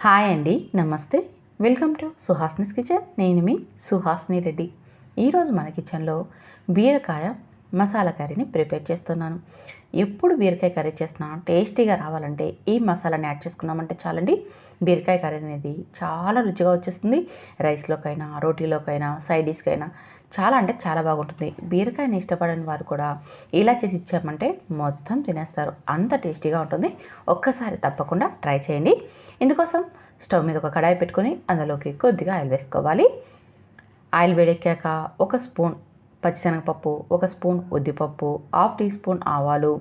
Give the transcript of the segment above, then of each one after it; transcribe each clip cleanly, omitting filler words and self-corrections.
Hi అండి, నమస్తే. Welcome to Suhasni's kitchen. నేను మీ సుహాస్ని రెడ్డి. ఈరోజు మన కిచెన్లో బీరకాయ మసాలా కర్రీని ప్రిపేర్ చేస్తున్నాను. ఎప్పుడు బీరకాయ కర్రీ చేసినా టేస్టీగా రావాలంటే ఈ మసాలాని యాడ్ చేసుకున్నామంటే చాలండి, బీరకాయ కర్రీ అనేది చాలా రుచిగా వచ్చేస్తుంది. రైస్లోకైనా, రోటీలోకైనా, సైడ్ డిష్కైనా చాలా అంటే చాలా బాగుంటుంది. బీరకాయని ఇష్టపడని వారు కూడా ఇలా చేసి ఇచ్చామంటే మొత్తం తినేస్తారు, అంత టేస్టీగా ఉంటుంది. ఒక్కసారి తప్పకుండా ట్రై చేయండి. ఇందుకోసం స్టవ్ మీద ఒక కడాయి పెట్టుకొని అందులోకి కొద్దిగా ఆయిల్ వేసుకోవాలి. ఆయిల్ వేడెక్కాక ఒక స్పూన్ పచ్చిశనగపప్పు, ఒక స్పూన్ ఉద్దిపప్పు, 1/2 టీ స్పూన్ ఆవాలు,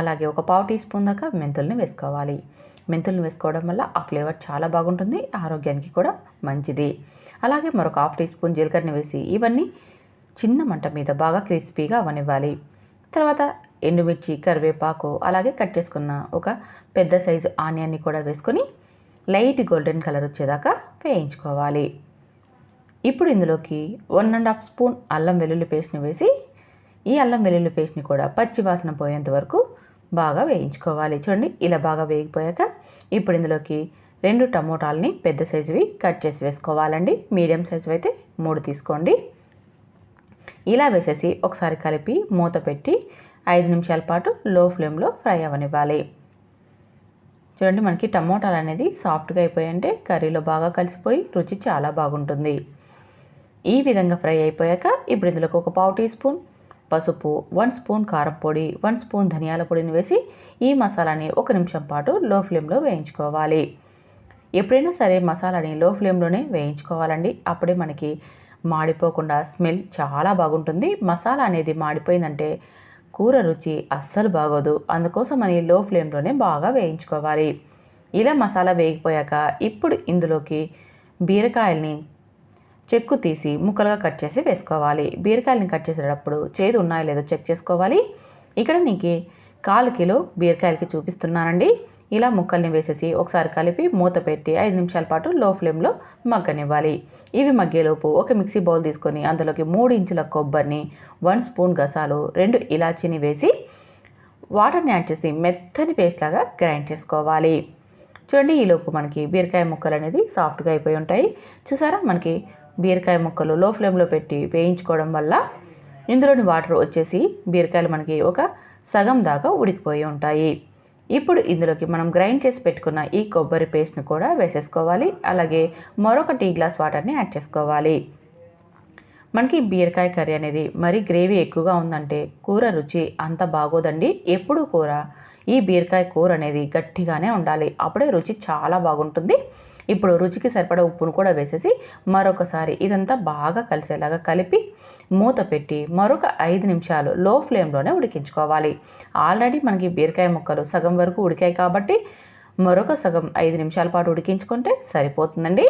అలాగే ఒక 1/4 టీ స్పూన్ దాకా మెంతుల్ని వేసుకోవాలి. మెంతుల్ని వేసుకోవడం వల్ల ఆ ఫ్లేవర్ చాలా బాగుంటుంది, ఆరోగ్యానికి కూడా మంచిది. అలాగే మరొక 1/2 టీ స్పూన్ జీలకర్రని వేసి ఇవన్నీ చిన్న మంట మీద బాగా క్రిస్పీగా అవనివ్వాలి. తర్వాత ఎండుమిర్చి, కరివేపాకు, అలాగే కట్ చేసుకున్న ఒక పెద్ద సైజు ఆనియన్ని కూడా వేసుకొని లైట్ గోల్డెన్ కలర్ వచ్చేదాకా వేయించుకోవాలి. ఇప్పుడు ఇందులోకి 1½ స్పూన్ అల్లం వెల్లుల్లి పేస్ట్ని వేసి ఈ అల్లం వెల్లుల్లి పేస్ట్ని కూడా పచ్చి వాసన పోయేంత వరకు బాగా వేయించుకోవాలి. చూడండి, ఇలా బాగా వేగిపోయాక ఇప్పుడు ఇందులోకి 2 టమోటాలని పెద్ద సైజువి కట్ చేసి వేసుకోవాలండి. మీడియం సైజు అయితే 3 తీసుకోండి. ఇలా వేసేసి ఒకసారి కలిపి మూత పెట్టి 5 నిమిషాల పాటు లో ఫ్లేమ్లో ఫ్రై అవ్వనివ్వాలి. చూడండి, మనకి టమోటాలు అనేది సాఫ్ట్గా అయిపోయాయంటే కర్రీలో బాగా కలిసిపోయి రుచి చాలా బాగుంటుంది. ఈ విధంగా ఫ్రై అయిపోయాక ఇప్పుడు ఇందులోకి ఒక 1/4 టీ స్పూన్ పసుపు, 1 స్పూన్ కారం పొడి, 1 స్పూన్ ధనియాల పొడిని వేసి ఈ మసాలాని 1 నిమిషం పాటు లో ఫ్లేమ్లో వేయించుకోవాలి. ఎప్పుడైనా సరే మసాలాని లో ఫ్లేమ్లోనే వేయించుకోవాలండి, అప్పుడే మనకి మాడిపోకుండా స్మెల్ చాలా బాగుంటుంది. మసాలా అనేది మాడిపోయిందంటే కూర రుచి అస్సలు బాగోదు, అందుకోసమని లో ఫ్లేమ్లోనే బాగా వేయించుకోవాలి. ఇలా మసాలా వేగిపోయాక ఇప్పుడు ఇందులోకి బీరకాయల్ని చెక్కు తీసి ముక్కలుగా కట్ చేసి వేసుకోవాలి. బీరకాయలని కట్ చేసేటప్పుడు చేదు ఉన్నాయో లేదో చెక్ చేసుకోవాలి. ఇక్కడ నీకు 1/4 కిలో బీరకాయలకి చూపిస్తున్నానండి. ఇలా ముక్కల్ని వేసేసి ఒకసారి కలిపి మూత పెట్టి 5 నిమిషాల పాటు లో ఫ్లేమ్లో మగ్గనివ్వాలి. ఇవి మగ్గేలోపు ఒక మిక్సీ బౌల్ తీసుకొని అందులోకి 3 ఇంచుల కొబ్బరిని, 1 స్పూన్ గసాలు, 2 ఇలాచీని వేసి వాటర్ని యాడ్ చేసి మెత్తని పేస్ట్ లాగా గ్రైండ్ చేసుకోవాలి. చూడండి, ఈలోపు మనకి బీరకాయ ముక్కలు అనేది సాఫ్ట్గా అయిపోయి ఉంటాయి. చూసారా, మనకి బీరకాయ ముక్కలు లో ఫ్లేమ్లో పెట్టి వేయించుకోవడం వల్ల ఇందులోని వాటర్ వచ్చేసి బీరకాయలు మనకి ఒక సగం దాకా ఉడికిపోయి ఉంటాయి. ఇప్పుడు ఇందులోకి మనం గ్రైండ్ చేసి పెట్టుకున్న ఈ కొబ్బరి పేస్ట్ని కూడా వేసేసుకోవాలి. అలాగే మరొక టీ గ్లాస్ వాటర్ని యాడ్ చేసుకోవాలి. మనకి బీరకాయ కర్రీ అనేది మరీ గ్రేవీ ఎక్కువగా ఉందంటే కూర రుచి అంత బాగోదండి. ఎప్పుడు కూర ఈ బీరకాయ కూర అనేది గట్టిగానే ఉండాలి, అప్పుడే రుచి చాలా బాగుంటుంది. ఇప్పుడు రుచికి సరిపడా ఉప్పును కూడా వేసేసి మరొకసారి ఇదంతా బాగా కలిసేలాగా కలిపి మూత పెట్టి మరొక 5 నిమిషాలు లో ఫ్లేమ్లోనే ఉడికించుకోవాలి. ఆల్రెడీ మనకి బీరకాయ ముక్కలు సగం వరకు ఉడికాయి కాబట్టి మరొక సగం 5 నిమిషాల పాటు ఉడికించుకుంటే సరిపోతుందండి.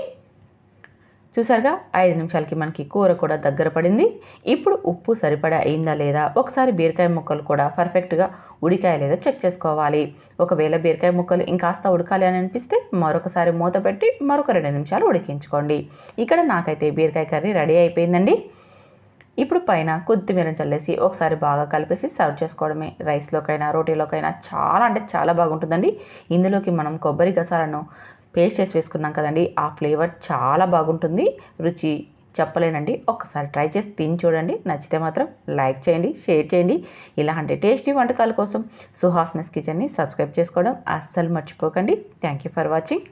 చూసారుగా, 5 నిమిషాలకి మనకి కూర కూడా దగ్గర పడింది. ఇప్పుడు ఉప్పు సరిపడా అయిందా లేదా ఒకసారి బీరకాయ ముక్కలు కూడా పర్ఫెక్ట్గా ఉడికాయ లేదా చెక్ చేసుకోవాలి. ఒకవేళ బీరకాయ ముక్కలు ఇంకాస్త ఉడకాలి అని అనిపిస్తే మరొకసారి మూత పెట్టి మరొక 2 నిమిషాలు ఉడికించుకోండి. ఇక్కడ నాకైతే బీరకాయ కర్రీ రెడీ అయిపోయిందండి. ఇప్పుడు పైన కొత్తిమీరని చల్లేసి ఒకసారి బాగా కలిపేసి సర్వ్ చేసుకోవడమే. రైస్లోకైనా, రోటీలోకైనా చాలా అంటే చాలా బాగుంటుందండి. ఇందులోకి మనం కొబ్బరి గసాలను పేస్ట్ చేసి వేసుకున్నాం కదండి, ఆ ఫ్లేవర్ చాలా బాగుంటుంది. రుచి చెప్పలేనండి. ఒక్కసారి ట్రై చేసి తిని చూడండి. నచ్చితే మాత్రం లైక్ చేయండి, షేర్ చేయండి. ఇలాంటి టేస్టీ వంటకాల కోసం సుహాస్నిస్ కిచెన్ని సబ్స్క్రైబ్ చేసుకోవడం అస్సలు మర్చిపోకండి. Thank you for watching.